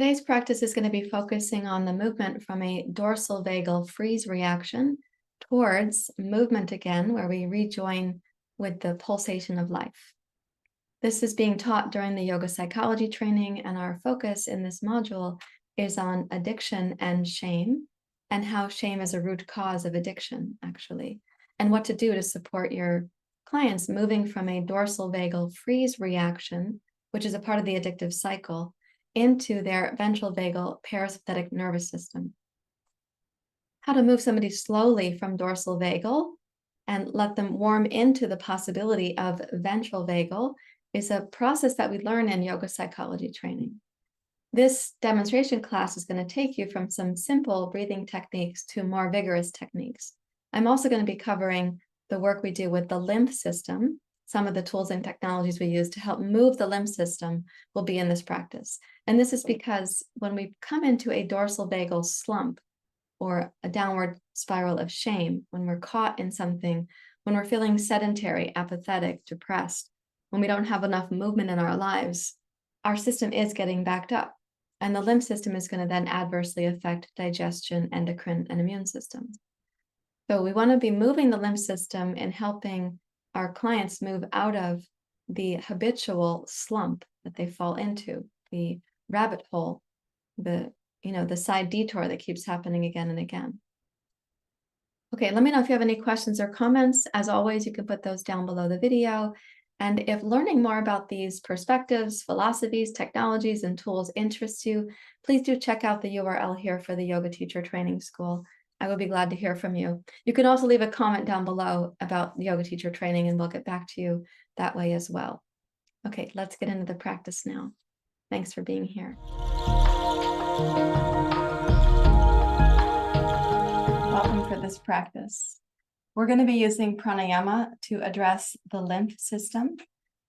Today's practice is going to be focusing on the movement from a dorsal vagal freeze reaction towards movement again, where we rejoin with the pulsation of life. This is being taught during the yoga psychology training, and our focus in this module is on addiction and shame, and how shame is a root cause of addiction, actually, and what to do to support your clients moving from a dorsal vagal freeze reaction, which is a part of the addictive cycle, into their ventral vagal parasympathetic nervous system. How to move somebody slowly from dorsal vagal and let them warm into the possibility of ventral vagal is a process that we learn in yoga psychology training. This demonstration class is going to take you from some simple breathing techniques to more vigorous techniques. I'm also going to be covering the work we do with the lymph system. Some of the tools and technologies we use to help move the lymph system will be in this practice. And this is because when we come into a dorsal vagal slump or a downward spiral of shame, when we're caught in something, when we're feeling sedentary, apathetic, depressed, when we don't have enough movement in our lives, our system is getting backed up. And the lymph system is going to then adversely affect digestion, endocrine, and immune systems. So we want to be moving the lymph system and helping our clients move out of the habitual slump that they fall into, the rabbit hole, the side detour that keeps happening again and again. Okay, let me know if you have any questions or comments. As always, you can put those down below the video. And if learning more about these perspectives, philosophies, technologies, and tools interests you, please do check out the URL here for the Yoga Teacher Training School. I will be glad to hear from you. You can also leave a comment down below about the Yoga Teacher Training, and we'll get back to you that way as well. Okay, let's get into the practice now. Thanks for being here. Welcome for this practice. We're going to be using pranayama to address the lymph system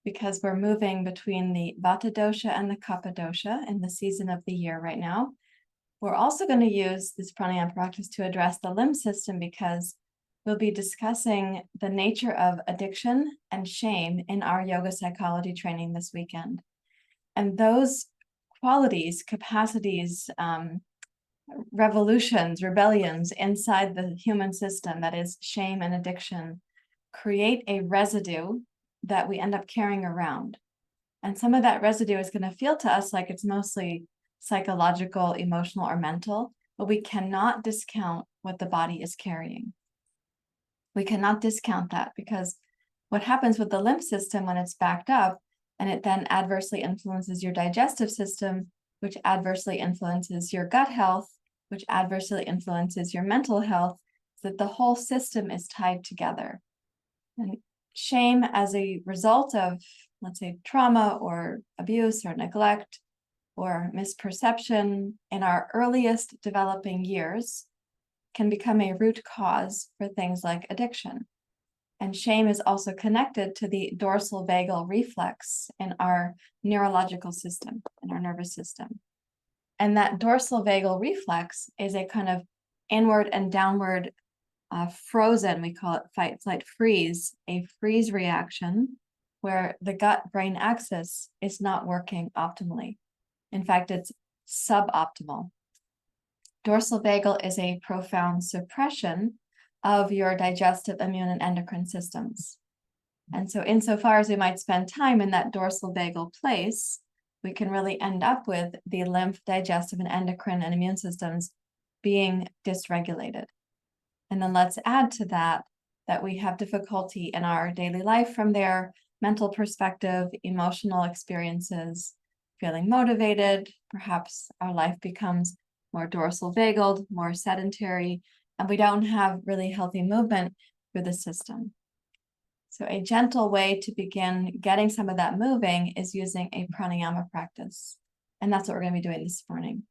because we're moving between the vata dosha and the kapha dosha in the season of the year right now. We're also going to use this pranayama practice to address the lymph system because we'll be discussing the nature of addiction and shame in our yoga psychology training this weekend. And those qualities, capacities, revolutions, rebellions inside the human system, that is shame and addiction, create a residue that we end up carrying around. And some of that residue is going to feel to us like it's mostly psychological, emotional, or mental, but we cannot discount what the body is carrying. We cannot discount that because what happens with the lymph system when it's backed up and it then adversely influences your digestive system, which adversely influences your gut health, which adversely influences your mental health, is that the whole system is tied together. And shame as a result of, let's say, trauma or abuse or neglect or misperception in our earliest developing years can become a root cause for things like addiction. And shame is also connected to the dorsal vagal reflex in our neurological system, in our nervous system. And that dorsal vagal reflex is a kind of inward and downward frozen, we call it fight, flight, freeze, a freeze reaction where the gut-brain axis is not working optimally. In fact, it's suboptimal. Dorsal vagal is a profound suppression of your digestive, immune, and endocrine systems. And so insofar as we might spend time in that dorsal vagal place, we can really end up with the lymph, digestive, and endocrine and immune systems being dysregulated. And then let's add to that we have difficulty in our daily life from their mental perspective, emotional experiences, feeling motivated. Perhaps our life becomes more dorsal vagal, more sedentary, and we don't have really healthy movement through the system. So a gentle way to begin getting some of that moving is using a pranayama practice. And that's what we're going to be doing this morning.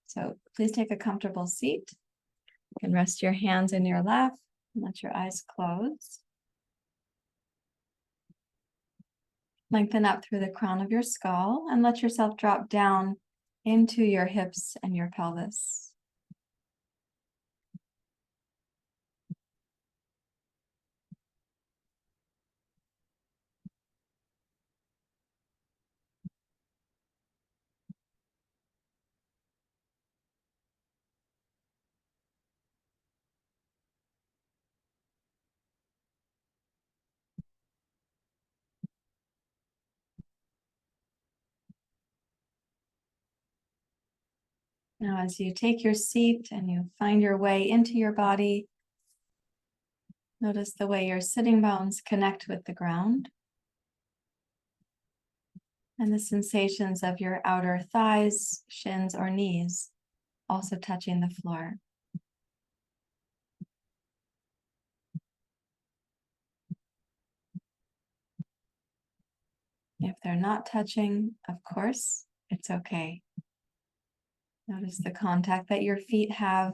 So please take a comfortable seat. You can rest your hands in your lap and let your eyes close. Lengthen up through the crown of your skull and let yourself drop down into your hips and your pelvis. Now, as you take your seat and you find your way into your body, notice the way your sitting bones connect with the ground and the sensations of your outer thighs, shins, or knees also touching the floor. If they're not touching, of course, it's okay. Notice the contact that your feet have,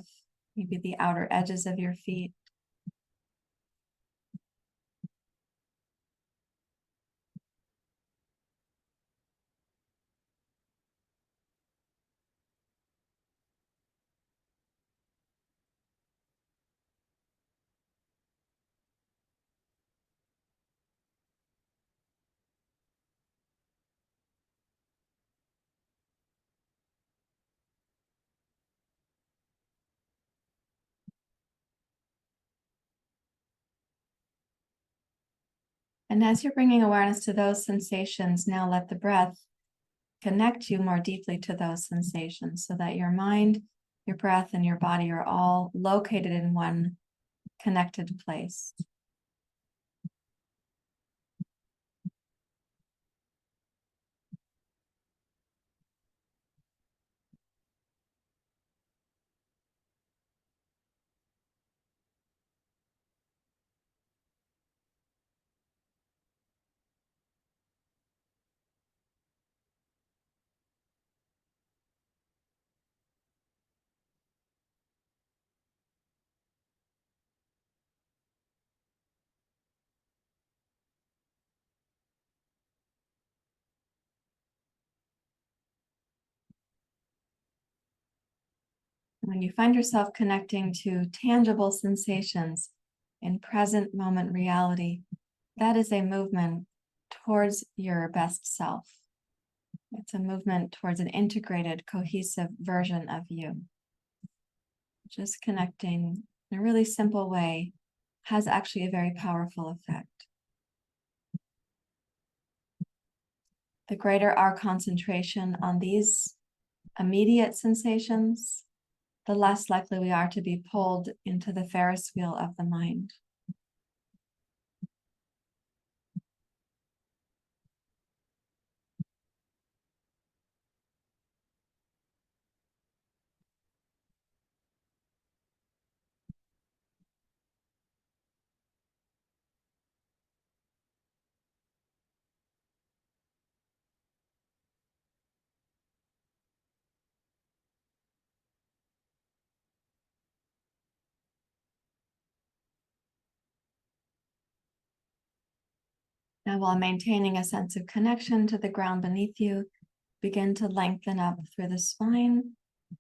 maybe the outer edges of your feet. And as you're bringing awareness to those sensations, now let the breath connect you more deeply to those sensations so that your mind, your breath, and your body are all located in one connected place. When you find yourself connecting to tangible sensations in present moment reality, that is a movement towards your best self. It's a movement towards an integrated, cohesive version of you. Just connecting in a really simple way has actually a very powerful effect. The greater our concentration on these immediate sensations, the less likely we are to be pulled into the Ferris wheel of the mind. Now, while maintaining a sense of connection to the ground beneath you, begin to lengthen up through the spine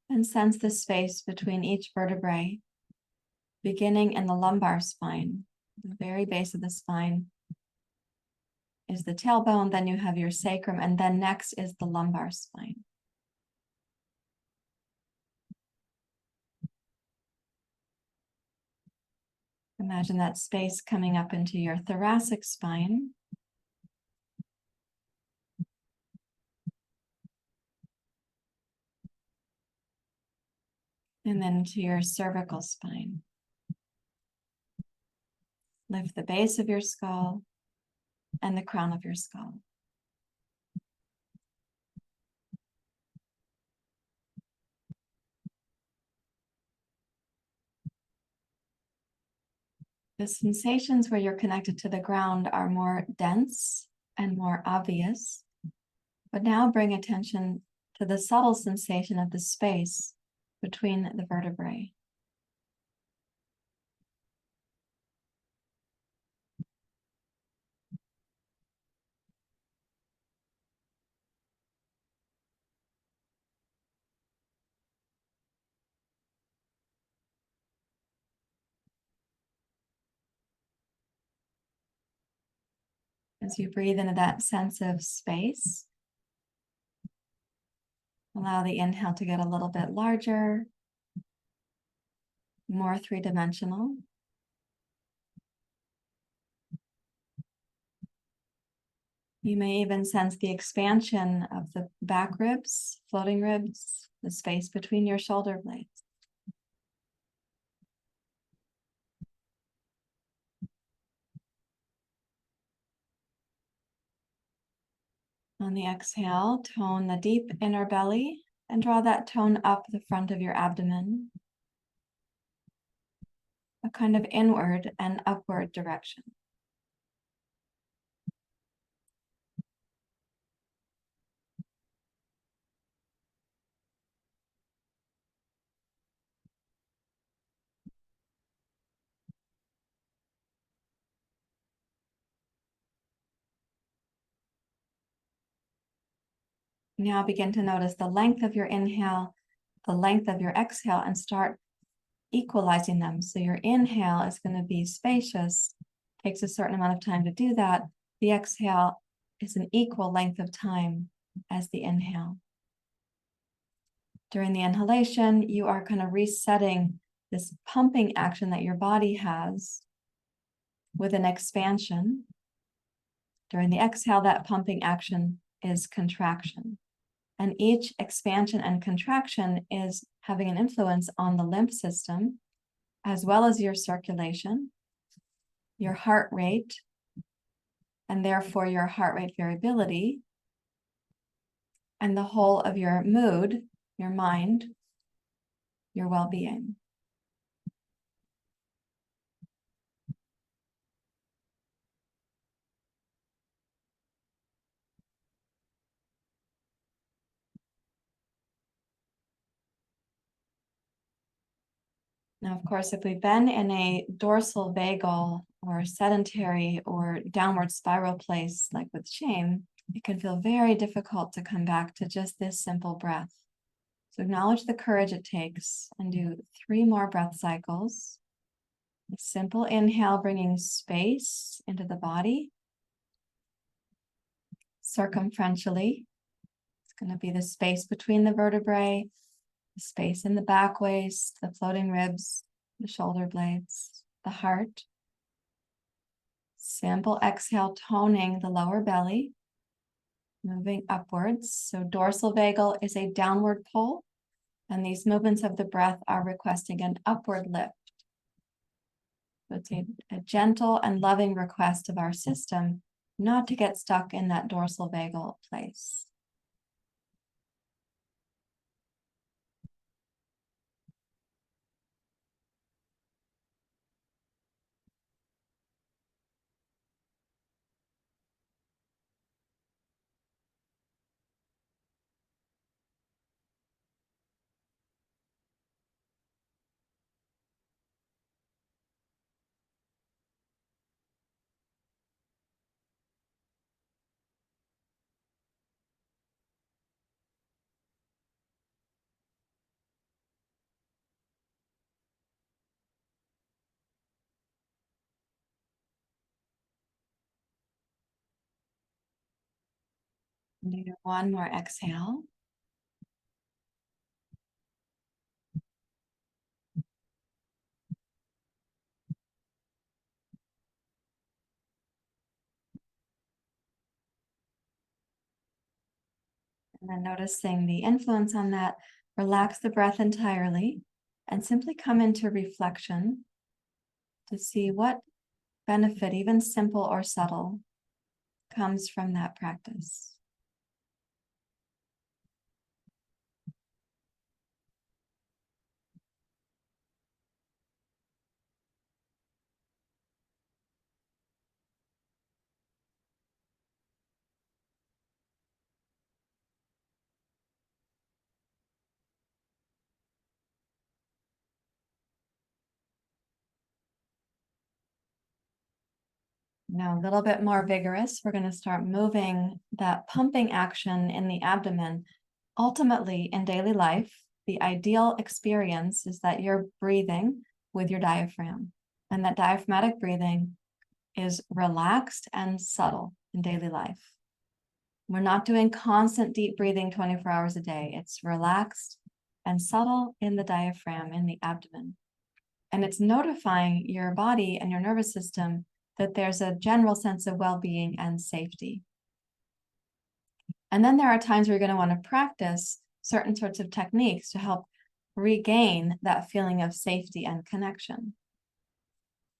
and sense the space between each vertebrae, beginning in the lumbar spine. The very base of the spine is the tailbone, then you have your sacrum, and then next is the lumbar spine. Imagine that space coming up into your thoracic spine. And then to your cervical spine. Lift the base of your skull and the crown of your skull. The sensations where you're connected to the ground are more dense and more obvious, but now bring attention to the subtle sensation of the space between the vertebrae. As you breathe into that sense of space, allow the inhale to get a little bit larger, more three-dimensional. You may even sense the expansion of the back ribs, floating ribs, the space between your shoulder blades. On the exhale, tone the deep inner belly and draw that tone up the front of your abdomen, a kind of inward and upward direction. Now begin to notice the length of your inhale, the length of your exhale, and start equalizing them. So your inhale is going to be spacious, takes a certain amount of time to do that. The exhale is an equal length of time as the inhale. During the inhalation, you are kind of resetting this pumping action that your body has with an expansion. During the exhale, that pumping action is contraction. And each expansion and contraction is having an influence on the lymph system, as well as your circulation, your heart rate, and therefore your heart rate variability, and the whole of your mood, your mind, your well-being. Now, of course, if we've been in a dorsal vagal or sedentary or downward spiral place, like with shame, it can feel very difficult to come back to just this simple breath. So acknowledge the courage it takes and do 3 more breath cycles. A simple inhale, bringing space into the body. Circumferentially, it's going to be the space between the vertebrae, the space in the back waist, the floating ribs, the shoulder blades, the heart. Simple exhale, toning the lower belly, moving upwards. So dorsal vagal is a downward pull, and these movements of the breath are requesting an upward lift. So it's a gentle and loving request of our system not to get stuck in that dorsal vagal place. Do 1 more exhale. And then noticing the influence on that, relax the breath entirely and simply come into reflection to see what benefit, even simple or subtle, comes from that practice. Now, a little bit more vigorous, we're going to start moving that pumping action in the abdomen. Ultimately, in daily life, the ideal experience is that you're breathing with your diaphragm, and that diaphragmatic breathing is relaxed and subtle in daily life. We're not doing constant deep breathing 24 hours a day. It's relaxed and subtle in the diaphragm, in the abdomen. And it's notifying your body and your nervous system that there's a general sense of well-being and safety. And then there are times where you're going to want to practice certain sorts of techniques to help regain that feeling of safety and connection.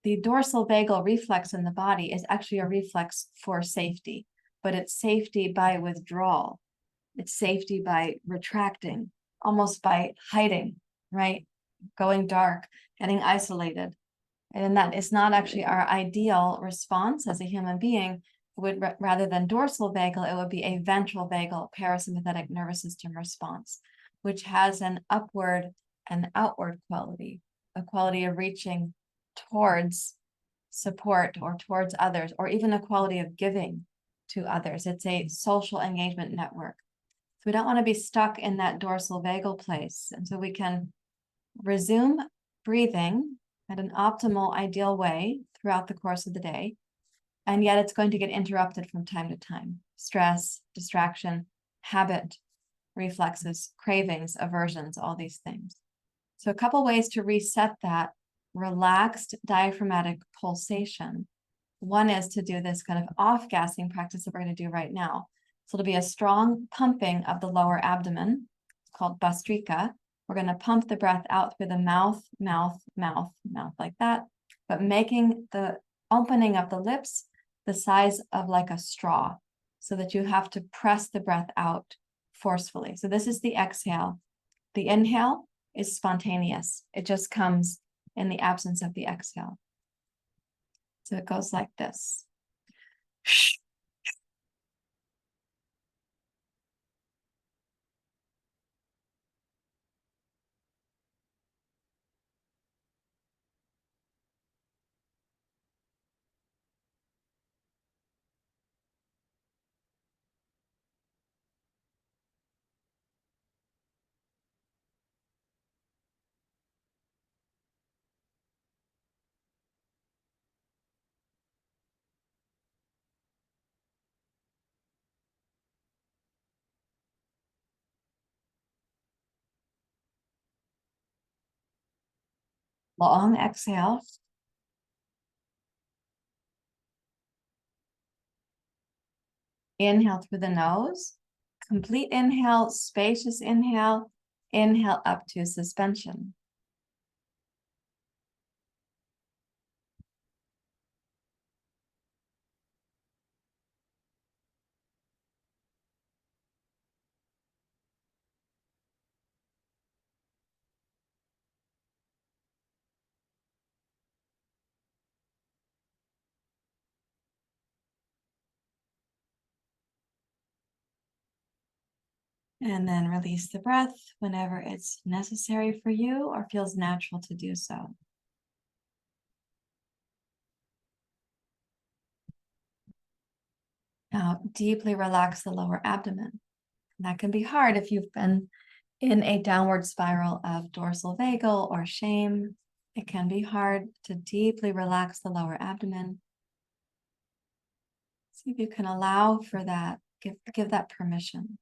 The dorsal vagal reflex in the body is actually a reflex for safety, but it's safety by withdrawal. It's safety by retracting, almost by hiding, right? Going dark, getting isolated. And that is not actually our ideal response as a human being. It would, rather than dorsal vagal, it would be a ventral vagal parasympathetic nervous system response, which has an upward and outward quality, a quality of reaching towards support or towards others, or even a quality of giving to others. It's a social engagement network. So we don't want to be stuck in that dorsal vagal place. And so we can resume breathing at an optimal, ideal way throughout the course of the day. And yet it's going to get interrupted from time to time. Stress, distraction, habit, reflexes, cravings, aversions, all these things. So a couple ways to reset that relaxed diaphragmatic pulsation. One is to do this kind of off-gassing practice that we're going to do right now. So it'll be a strong pumping of the lower abdomen. It's called Bastrika. We're going to pump the breath out through the mouth, mouth, mouth, mouth like that, but making the opening of the lips the size of like a straw so that you have to press the breath out forcefully. So this is the exhale. The inhale is spontaneous. It just comes in the absence of the exhale. So it goes like this. Long exhale. Inhale through the nose. Complete inhale, spacious inhale. Inhale up to suspension. And then release the breath whenever it's necessary for you or feels natural to do so. Now, deeply relax the lower abdomen. That can be hard if you've been in a downward spiral of dorsal vagal or shame. It can be hard to deeply relax the lower abdomen. See if you can allow for that, give that permission.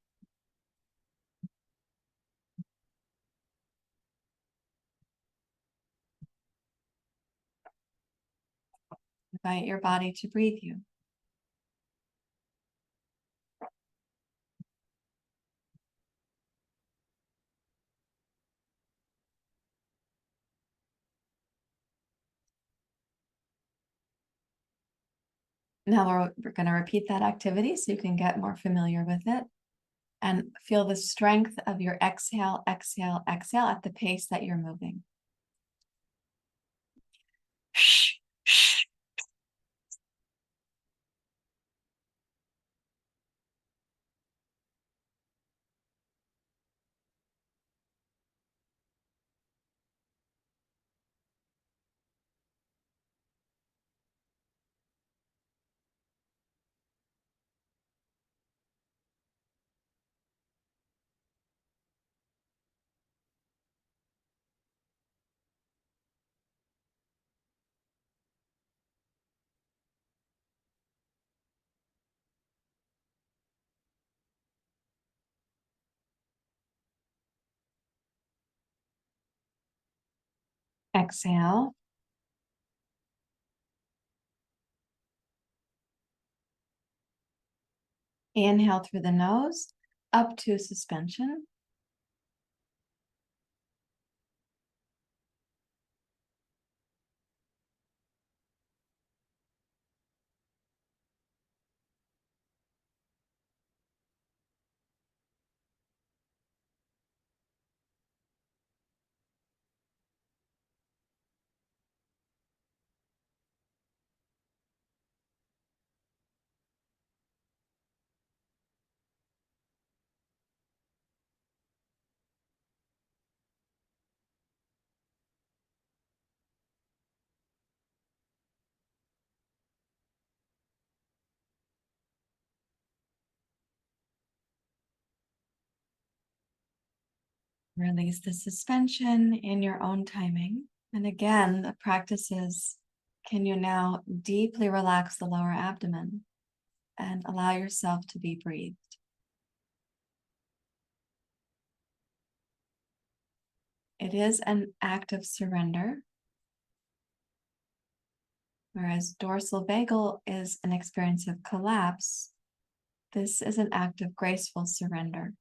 Invite your body to breathe you. Now we're going to repeat that activity so you can get more familiar with it and feel the strength of your exhale, exhale, exhale at the pace that you're moving. Exhale. Inhale through the nose, up to suspension. Release the suspension in your own timing. And again, the practice is, can you now deeply relax the lower abdomen and allow yourself to be breathed? It is an act of surrender, whereas dorsal vagal is an experience of collapse. This is an act of graceful surrender.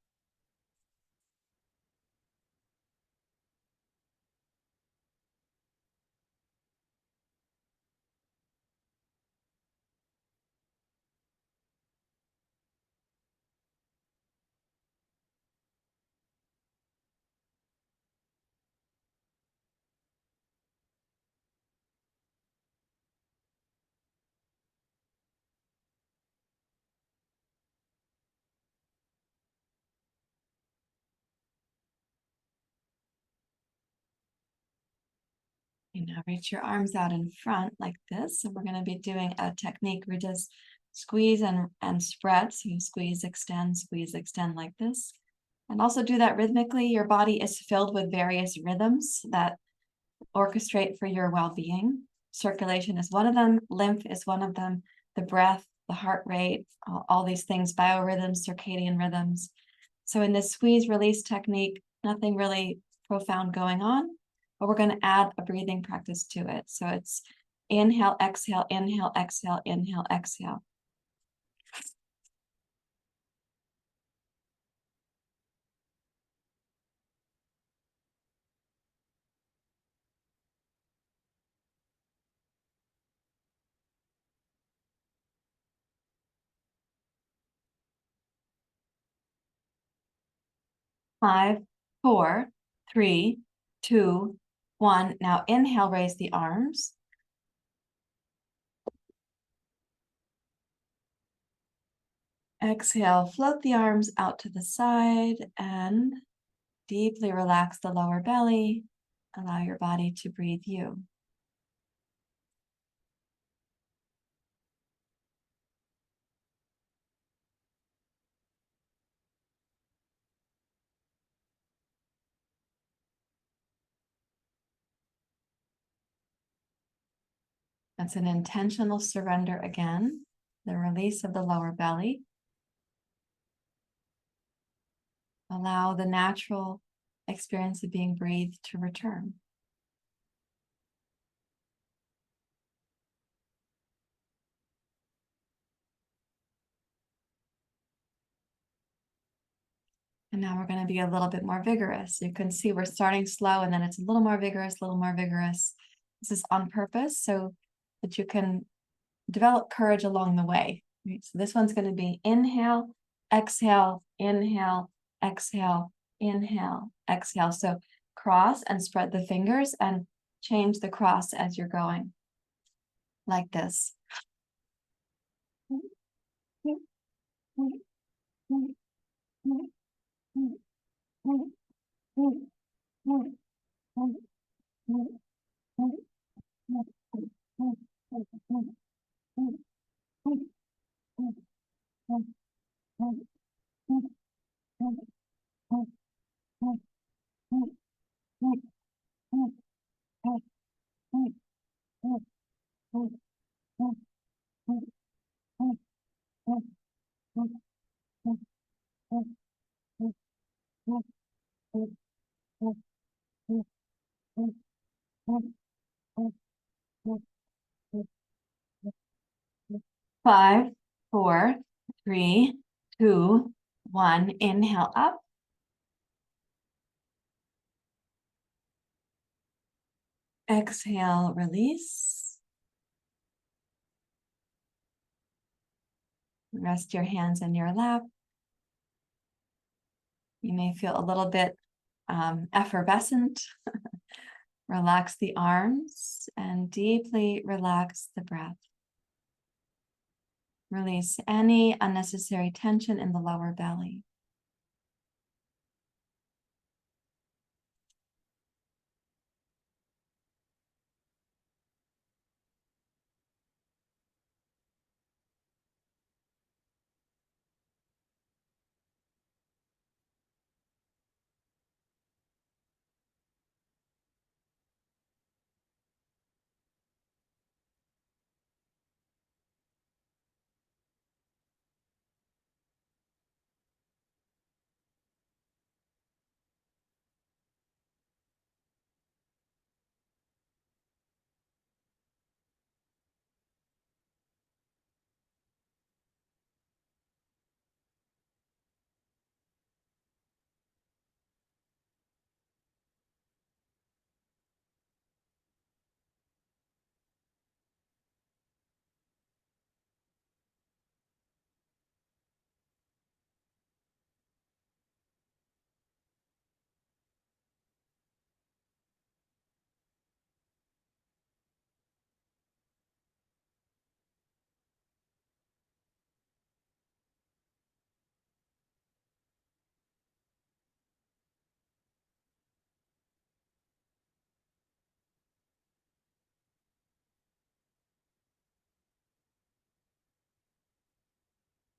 You now reach your arms out in front like this. And we're going to be doing a technique where we just squeeze and spread. So you squeeze, extend like this. And also do that rhythmically. Your body is filled with various rhythms that orchestrate for your well-being. Circulation is one of them. Lymph is one of them. The breath, the heart rate, all these things, biorhythms, circadian rhythms. So in this squeeze release technique, nothing really profound going on, but we're going to add a breathing practice to it. So it's inhale, exhale, inhale, exhale, inhale, exhale. Five, four, three, two, one. Now inhale, raise the arms. Exhale, float the arms out to the side and deeply relax the lower belly. Allow your body to breathe you. That's an intentional surrender again, the release of the lower belly. Allow the natural experience of being breathed to return. And now we're going to be a little bit more vigorous. You can see we're starting slow and then it's a little more vigorous, a little more vigorous. This is on purpose so that you can develop courage along the way. Right? So this one's going to be inhale, exhale, inhale, exhale, inhale, exhale. So cross and spread the fingers and change the cross as you're going, like this. Five, four, three, two, one. Inhale up. Exhale, release. Rest your hands in your lap. You may feel a little bit effervescent. Relax the arms and deeply relax the breath. Release any unnecessary tension in the lower belly.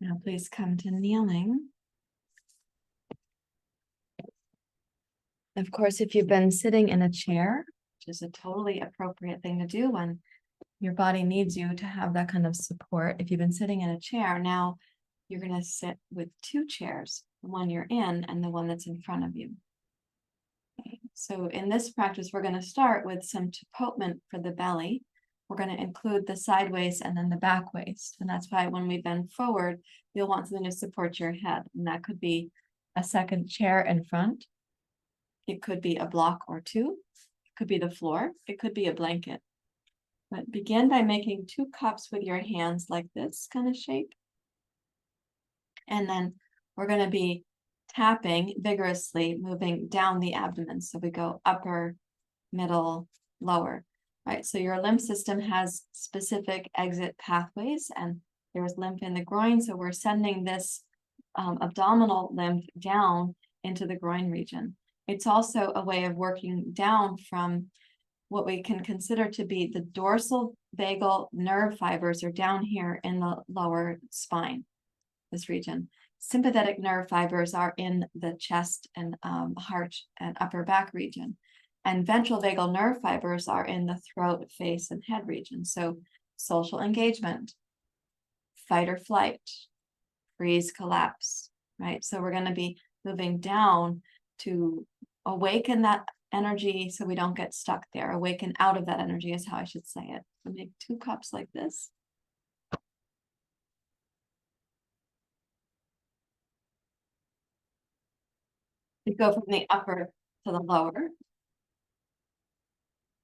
Now please come to kneeling. Of course, if you've been sitting in a chair, which is a totally appropriate thing to do when your body needs you to have that kind of support. If you've been sitting in a chair, now you're going to sit with two chairs, the one you're in and the one that's in front of you. Okay. So in this practice, we're going to start with some chapotment for the belly. We're going to include the side waist and then the back waist. And that's why when we bend forward, you'll want something to support your head. And that could be a second chair in front. It could be a block or two. It could be the floor. It could be a blanket. But begin by making two cups with your hands like this kind of shape. And then we're going to be tapping vigorously, moving down the abdomen. So we go upper, middle, lower, right? So your lymph system has specific exit pathways, and there's lymph in the groin. So we're sending this abdominal lymph down into the groin region. It's also a way of working down from what we can consider to be the dorsal vagal nerve fibers are down here in the lower spine, this region. Sympathetic nerve fibers are in the chest and heart and upper back region. And ventral vagal nerve fibers are in the throat, face, and head region. So social engagement, fight or flight, freeze, collapse, right? So we're going to be moving down to awaken that energy so we don't get stuck there. Awaken out of that energy is how I should say it. So make two cups like this. We go from the upper to the lower.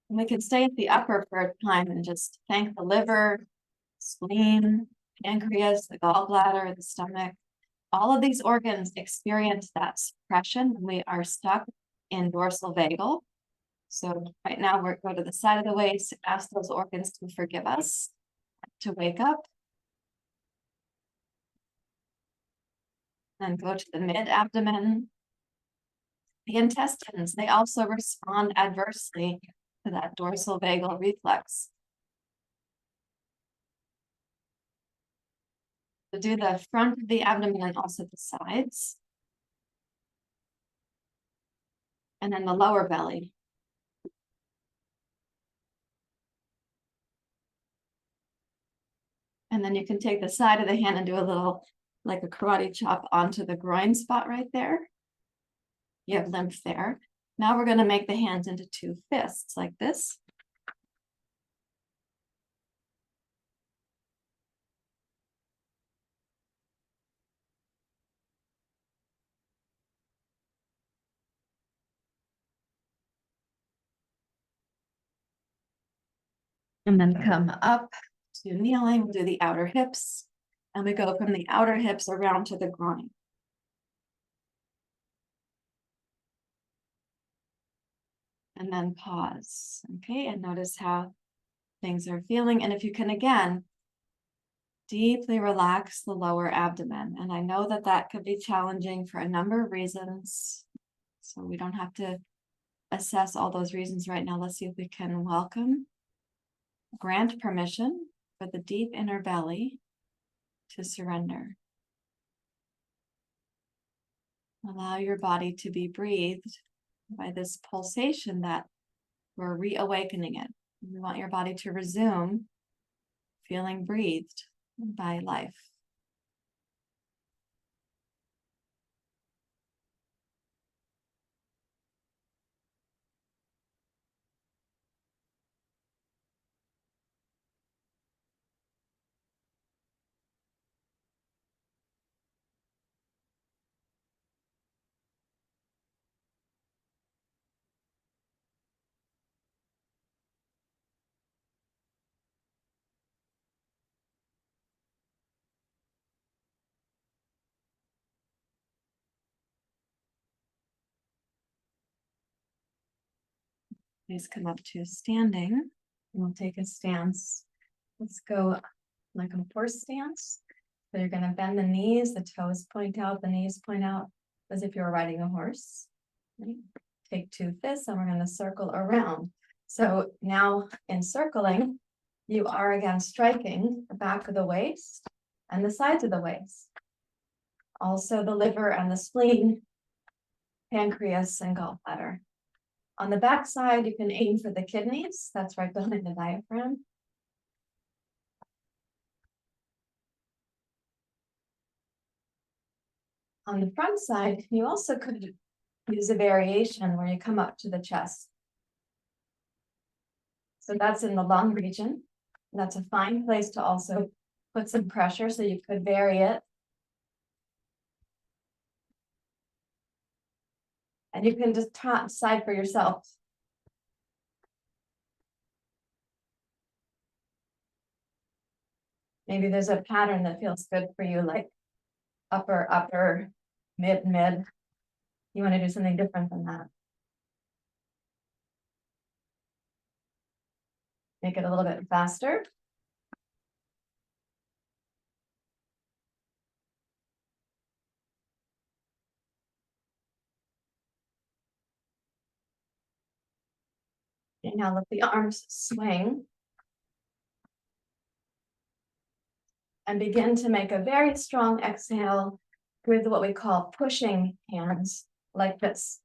And we can stay at the upper for a time and just thank the liver, spleen, pancreas, the gallbladder, the stomach. All of these organs experience that suppression when we are stuck in dorsal vagal. So right now we're going to the side of the waist, ask those organs to forgive us, to wake up. Then go to the mid-abdomen. The intestines, they also respond adversely to that dorsal vagal reflex. So do the front of the abdomen and also the sides. And then the lower belly. And then you can take the side of the hand and do a little, like a karate chop onto the groin spot right there. You have lymph there. Now we're going to make the hands into two fists like this. And then come up to kneeling. We'll do the outer hips. And we go from the outer hips around to the groin. And then pause. Okay, and notice how things are feeling. And if you can, again, deeply relax the lower abdomen. And I know that that could be challenging for a number of reasons. So we don't have to assess all those reasons right now. Let's see if we can grant permission for the deep inner belly to surrender. Allow your body to be breathed by this pulsation that we're reawakening it. We want your body to resume feeling breathed by life. Please come up to standing. We'll take a stance. Let's go like a horse stance. So you're going to bend the knees, the toes point out, the knees point out, as if you were riding a horse. Right? Take two fists and we're going to circle around. So now in circling, you are again striking the back of the waist and the sides of the waist. Also the liver and the spleen, pancreas and gallbladder. On the back side, you can aim for the kidneys. That's right behind the diaphragm. On the front side, you also could use a variation where you come up to the chest. So that's in the lung region. That's a fine place to also put some pressure, so you could vary it. And you can just decide for yourself. Maybe there's a pattern that feels good for you, like upper, upper, mid, mid. You want to do something different than that. Make it a little bit faster. And now let the arms swing. And begin to make a very strong exhale with what we call pushing hands, like this.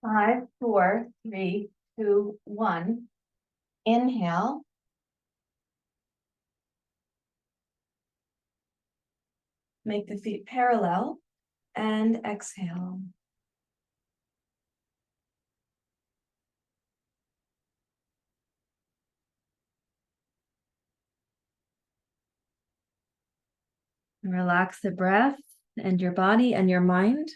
Five, four, three, two, one. Inhale. Make the feet parallel and exhale. Relax the breath and your body and your mind.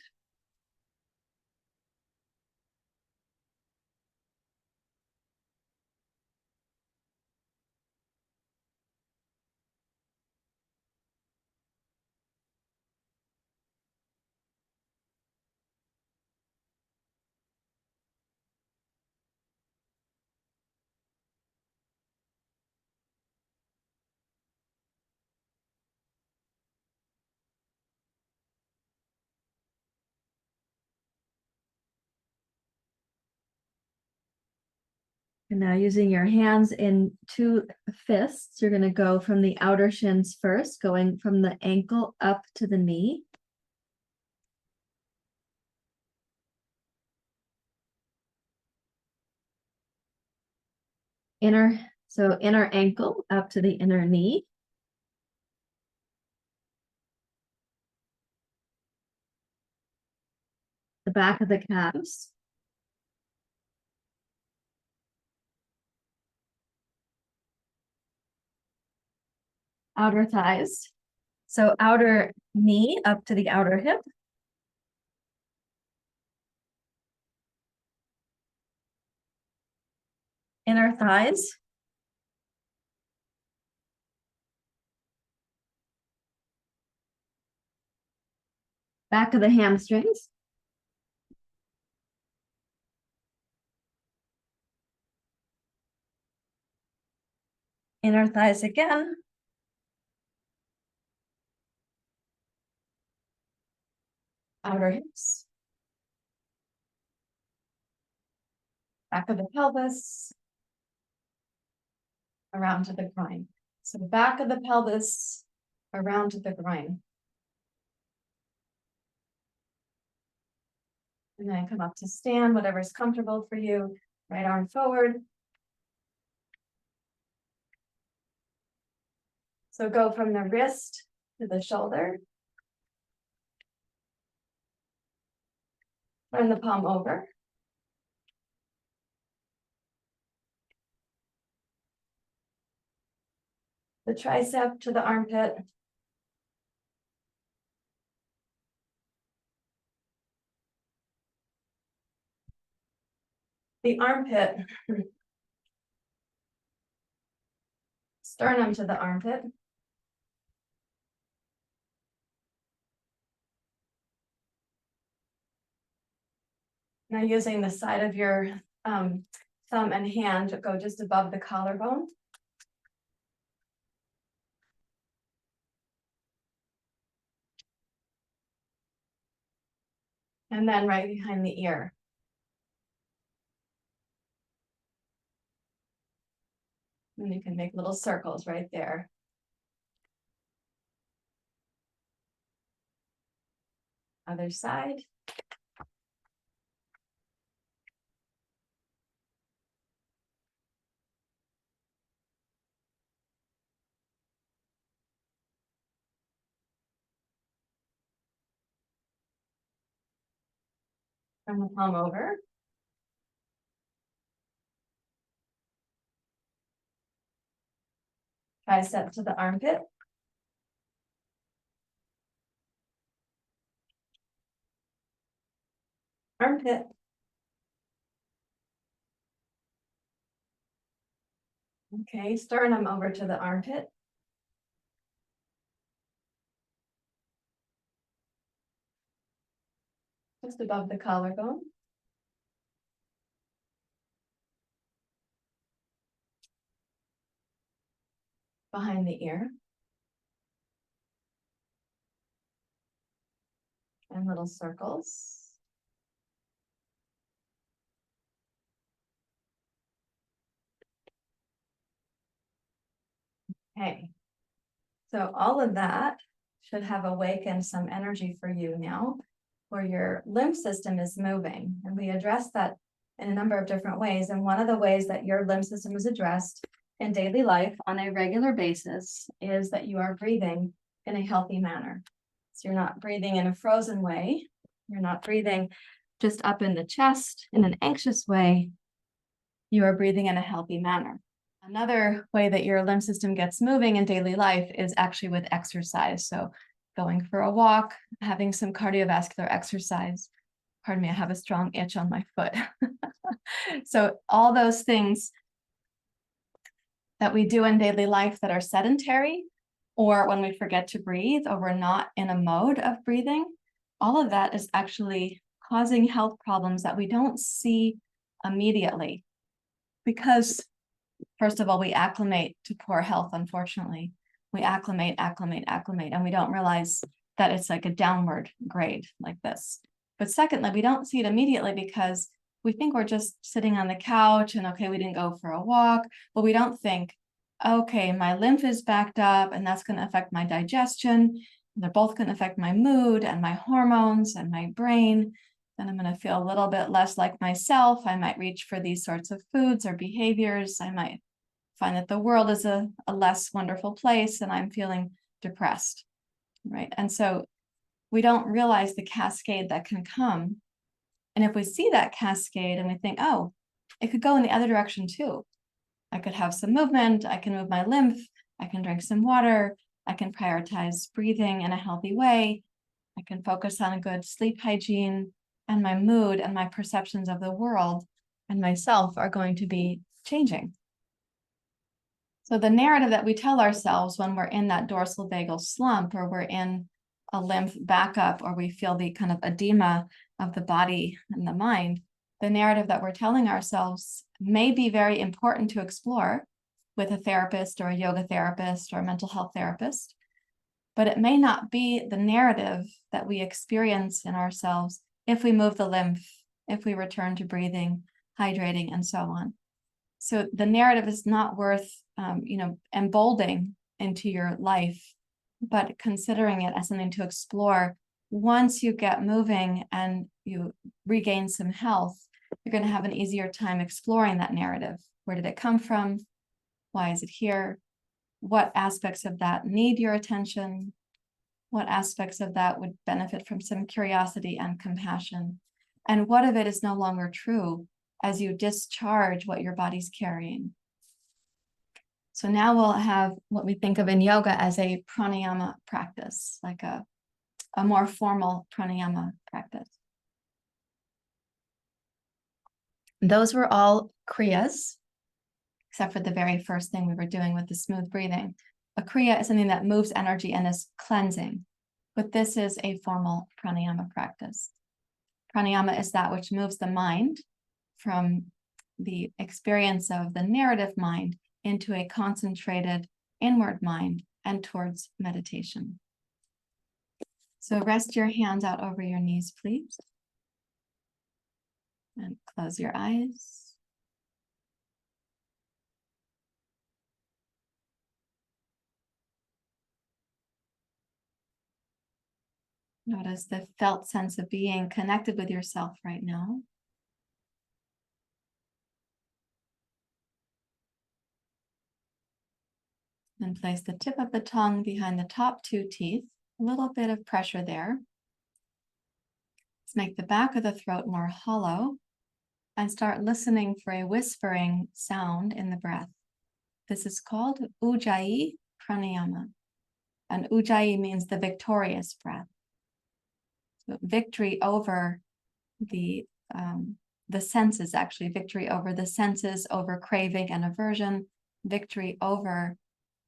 And now using your hands in two fists, you're going to go from the outer shins first, going from the ankle up to the knee. Inner ankle up to the inner knee. The back of the calves. Outer thighs. So outer knee up to the outer hip. Inner thighs. Back of the hamstrings. Inner thighs again. Outer hips. Back of the pelvis. Around to the groin. So the back of the pelvis around to the groin. And then come up to stand, whatever's comfortable for you. Right arm forward. So go from the wrist to the shoulder. Turn the palm over. The tricep to the armpit. The armpit. Sternum to the armpit. Now using the side of your thumb and hand to go just above the collarbone. And then right behind the ear. And you can make little circles right there. Other side. Turn the palm over. Tricep to the armpit. Armpit. Okay, sternum over to the armpit. Just above the collarbone. Behind the ear. And little circles. Okay. So all of that should have awakened some energy for you now, where your lymph system is moving. And we address that in a number of different ways. And one of the ways that your lymph system is addressed in daily life on a regular basis is that you are breathing in a healthy manner. So you're not breathing in a frozen way. You're not breathing just up in the chest in an anxious way. You are breathing in a healthy manner. Another way that your lymph system gets moving in daily life is actually with exercise. So going for a walk, having some cardiovascular exercise. Pardon me, I have a strong itch on my foot. So all those things that we do in daily life that are sedentary, or when we forget to breathe, or we're not in a mode of breathing, all of that is actually causing health problems that we don't see immediately. Because first of all, we acclimate to poor health, unfortunately. We acclimate, and we don't realize that it's like a downward grade like this. But secondly, we don't see it immediately because we think we're just sitting on the couch and okay, we didn't go for a walk, but we don't think, okay, my lymph is backed up and that's going to affect my digestion. They're both going to affect my mood and my hormones and my brain. Then I'm going to feel a little bit less like myself. I might reach for these sorts of foods or behaviors. I might find that the world is a less wonderful place and I'm feeling depressed, right? And so we don't realize the cascade that can come. And if we see that cascade and we think, oh, it could go in the other direction too. I could have some movement, I can move my lymph, I can drink some water, I can prioritize breathing in a healthy way, I can focus on a good sleep hygiene, and my mood and my perceptions of the world and myself are going to be changing. So the narrative that we tell ourselves when we're in that dorsal vagal slump, or we're in a lymph backup, or we feel the kind of edema of the body and the mind, the narrative that we're telling ourselves may be very important to explore with a therapist or a yoga therapist or a mental health therapist, but it may not be the narrative that we experience in ourselves if we move the lymph, if we return to breathing, hydrating, and so on. So the narrative is not worth, emboldening into your life, but considering it as something to explore. Once you get moving and you regain some health, you're going to have an easier time exploring that narrative. Where did it come from? Why is it here? What aspects of that need your attention? What aspects of that would benefit from some curiosity and compassion? And what of it is no longer true as you discharge what your body's carrying? So now we'll have what we think of in yoga as a pranayama practice, like a more formal pranayama practice. Those were all kriyas, except for the very first thing we were doing with the smooth breathing. A kriya is something that moves energy and is cleansing, but this is a formal pranayama practice. Pranayama is that which moves the mind from the experience of the narrative mind into a concentrated inward mind and towards meditation. So rest your hands out over your knees, please. And close your eyes. Notice the felt sense of being connected with yourself right now. Then place the tip of the tongue behind the top 2 teeth. A little bit of pressure there. Let's make the back of the throat more hollow and start listening for a whispering sound in the breath. This is called Ujjayi Pranayama. And Ujjayi means the victorious breath. So victory over the senses, actually, victory over the senses, over craving and aversion, victory over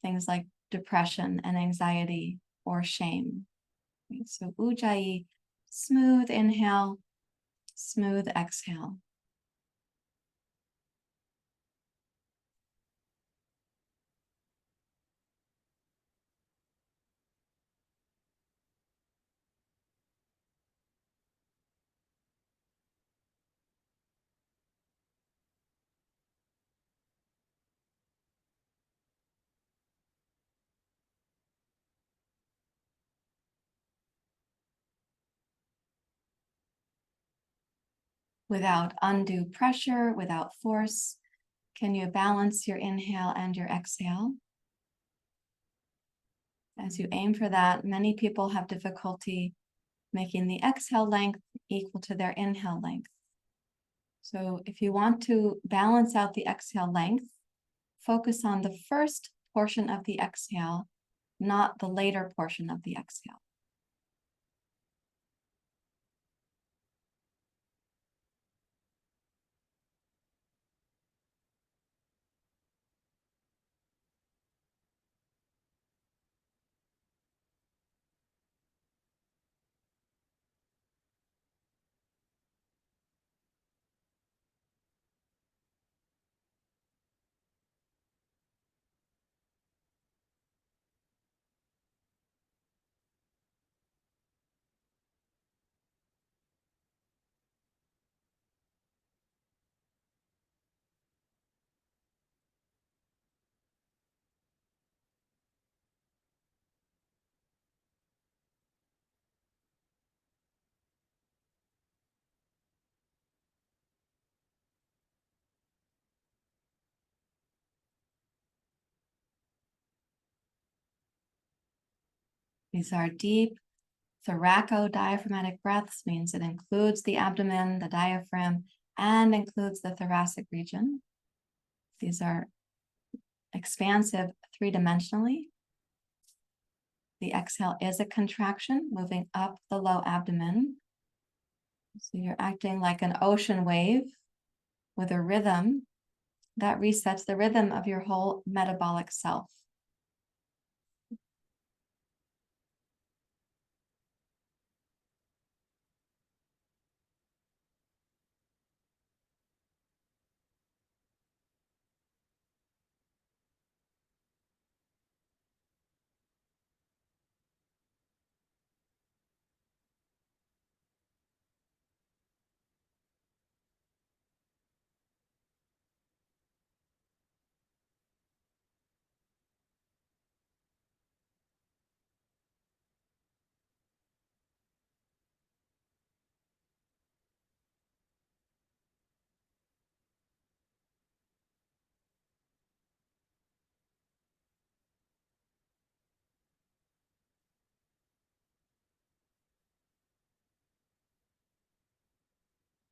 things like depression and anxiety or shame. Okay, so Ujjayi, smooth inhale, smooth exhale. Without undue pressure, without force, can you balance your inhale and your exhale? As you aim for that, many people have difficulty making the exhale length equal to their inhale length. So if you want to balance out the exhale length, focus on the first portion of the exhale, not the later portion of the exhale. These are deep thoraco-diaphragmatic breaths, means it includes the abdomen, the diaphragm, and includes the thoracic region. These are expansive 3-dimensionally. The exhale is a contraction, moving up the low abdomen. So you're acting like an ocean wave with a rhythm that resets the rhythm of your whole metabolic self.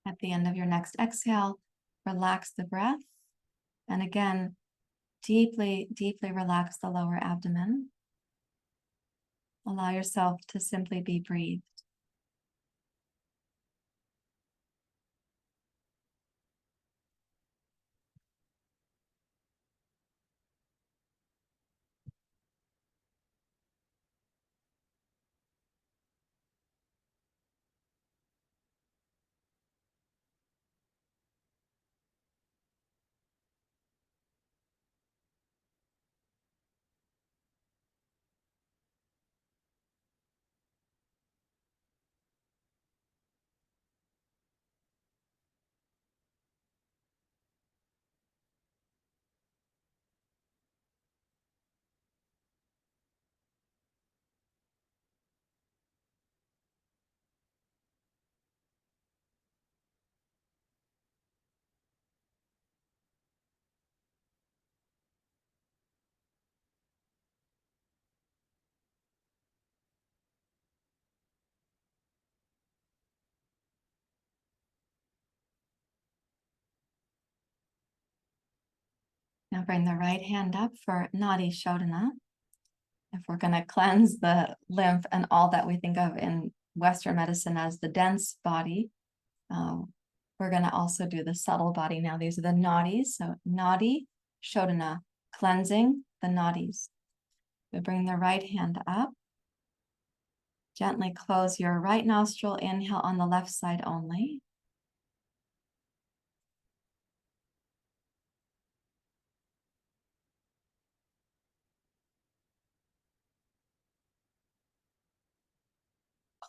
At the end of your next exhale, relax the breath. And again, deeply, deeply relax the lower abdomen. Allow yourself to simply be breathed. Now bring the right hand up for Nadi Shodhana. If we're going to cleanse the lymph and all that we think of in Western medicine as the dense body, we're going to also do the subtle body now. These are the nadis. So Nadi Shodhana, cleansing the nadis. We bring the right hand up. Gently close your right nostril. Inhale on the left side only.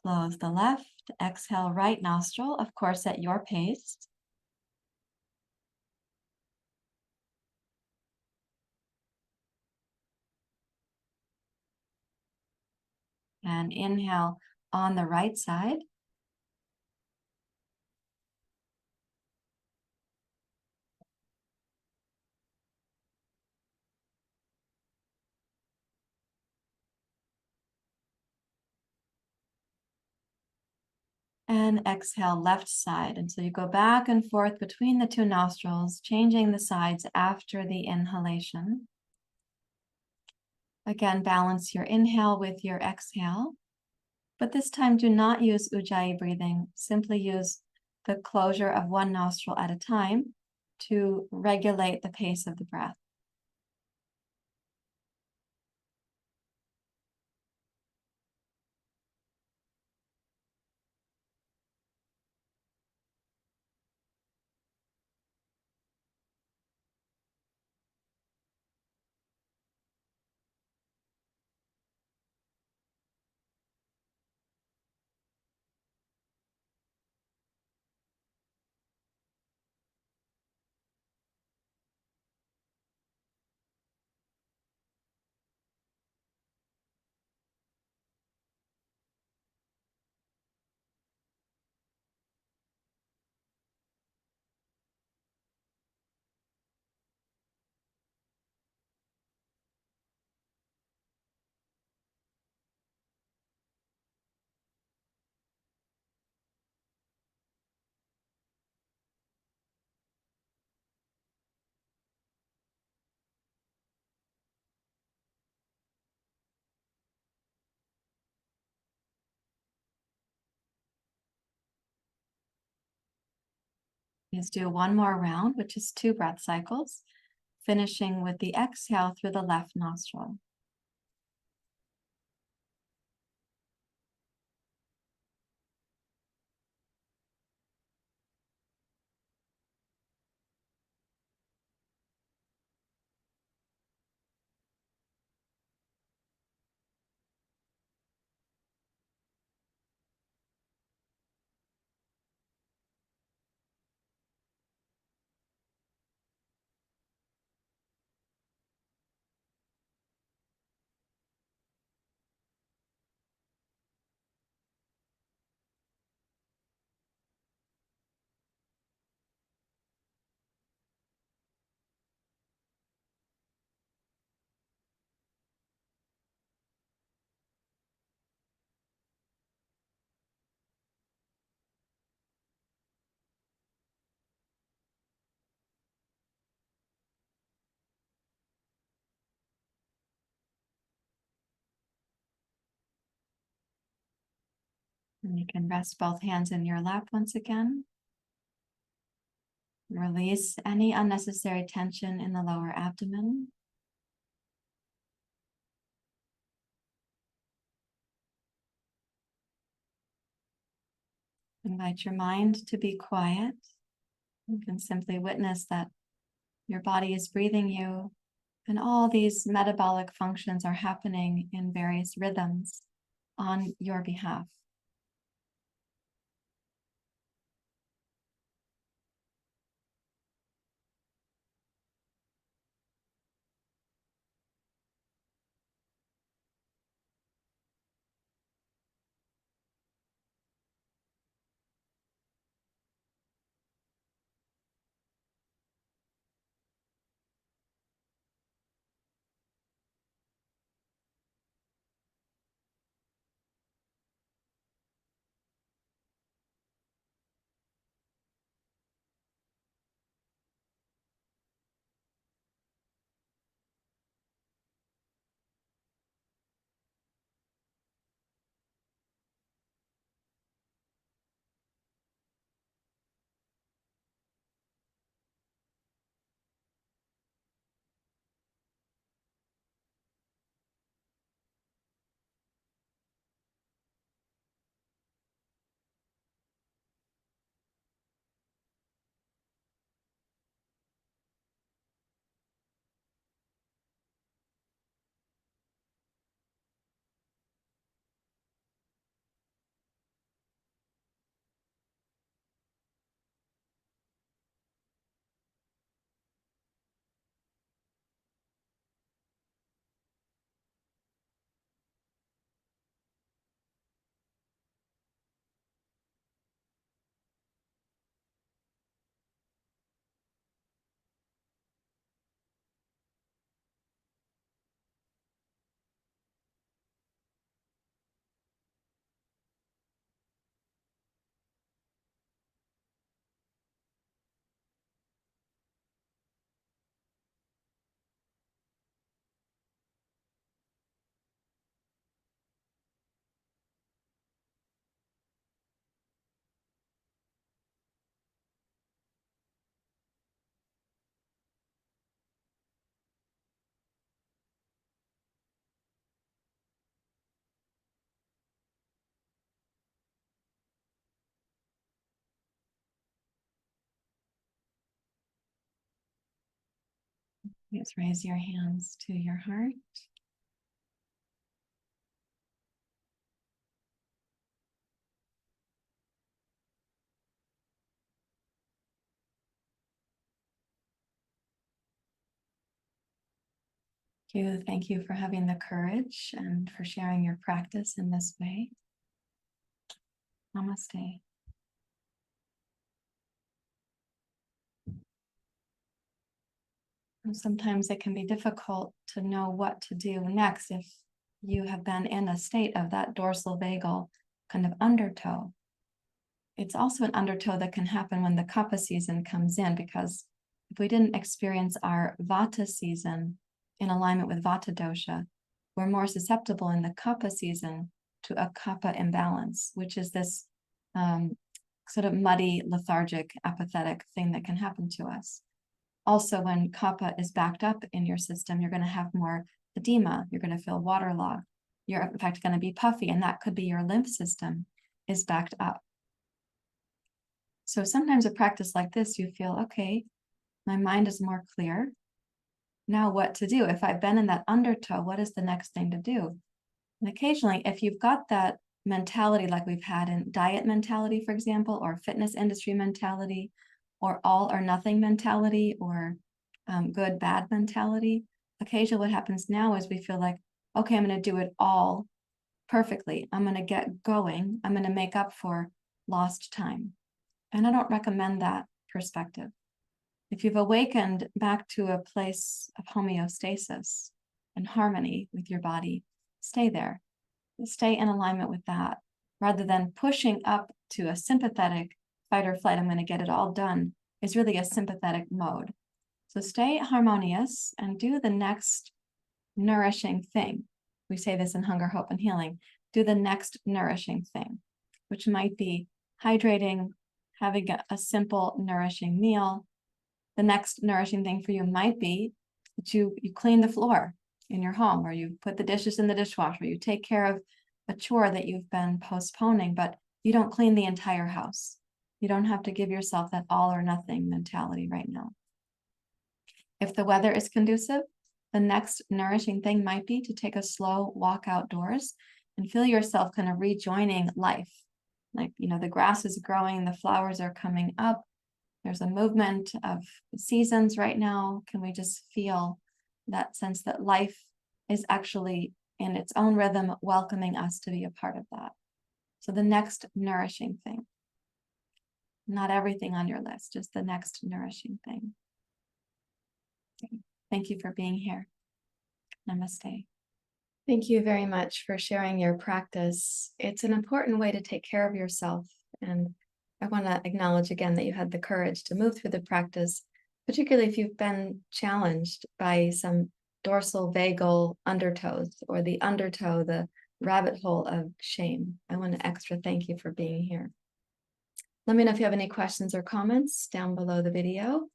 Close the left. Exhale right nostril, of course, at your pace. And inhale on the right side. And exhale left side. And so you go back and forth between the two nostrils, changing the sides after the inhalation. Again, balance your inhale with your exhale. But this time, do not use Ujjayi breathing. Simply use the closure of one nostril at a time to regulate the pace of the breath. Please do one more round, which is 2 breath cycles, finishing with the exhale through the left nostril. And you can rest both hands in your lap once again. Release any unnecessary tension in the lower abdomen. Invite your mind to be quiet. You can simply witness that your body is breathing you, and all these metabolic functions are happening in various rhythms on your behalf. Please raise your hands to your heart. Thank you for having the courage and for sharing your practice in this way. Namaste. And sometimes it can be difficult to know what to do next if you have been in a state of that dorsal vagal kind of undertow. It's also an undertow that can happen when the kapha season comes in, because if we didn't experience our vata season in alignment with vata dosha, we're more susceptible in the kapha season to a kapha imbalance, which is this sort of muddy, lethargic, apathetic thing that can happen to us. Also, when kapha is backed up in your system, you're going to have more edema. You're going to feel waterlogged. You're, in fact, going to be puffy, and that could be your lymph system is backed up. So sometimes a practice like this, you feel, okay, my mind is more clear. Now what to do? If I've been in that undertow, what is the next thing to do? And occasionally, if you've got that mentality like we've had in diet mentality, for example, or fitness industry mentality, or all or nothing mentality, or good, bad mentality, occasionally what happens now is we feel like, okay, I'm going to do it all perfectly. I'm going to get going. I'm going to make up for lost time. And I don't recommend that perspective. If you've awakened back to a place of homeostasis and harmony with your body, stay there. Stay in alignment with that, rather than pushing up to a sympathetic fight or flight. I'm going to get it all done is really a sympathetic mode. So stay harmonious and do the next nourishing thing. We say this in Hunger, Hope, and Healing. Do the next nourishing thing, which might be hydrating, having a simple, nourishing meal. The next nourishing thing for you might be that you clean the floor in your home, or you put the dishes in the dishwasher, you take care of a chore that you've been postponing, but you don't clean the entire house. You don't have to give yourself that all or nothing mentality right now. If the weather is conducive, the next nourishing thing might be to take a slow walk outdoors and feel yourself kind of rejoining life. Like, the grass is growing, the flowers are coming up. There's a movement of seasons right now. Can we just feel that sense that life is actually in its own rhythm, welcoming us to be a part of that? So the next nourishing thing. Not everything on your list, just the next nourishing thing. Okay. Thank you for being here. Namaste. Thank you very much for sharing your practice. It's an important way to take care of yourself. And I want to acknowledge again that you had the courage to move through the practice, particularly if you've been challenged by some dorsal vagal undertows, or the undertow, the rabbit hole of shame. I want to extra thank you for being here. Let me know if you have any questions or comments down below the video.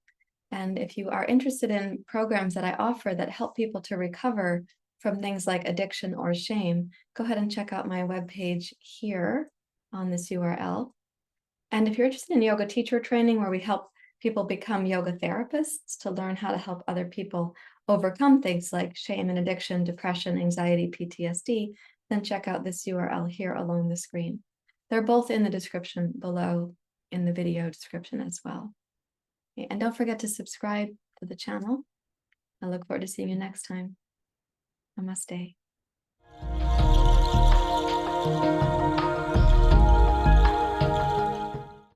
And if you are interested in programs that I offer that help people to recover from things like addiction or shame, go ahead and check out my webpage here on this URL. And if you're interested in yoga teacher training, where we help people become yoga therapists to learn how to help other people overcome things like shame and addiction, depression, anxiety, PTSD, then check out this URL here along the screen. They're both in the description below in the video description as well. Okay, and don't forget to subscribe to the channel. I look forward to seeing you next time. Namaste.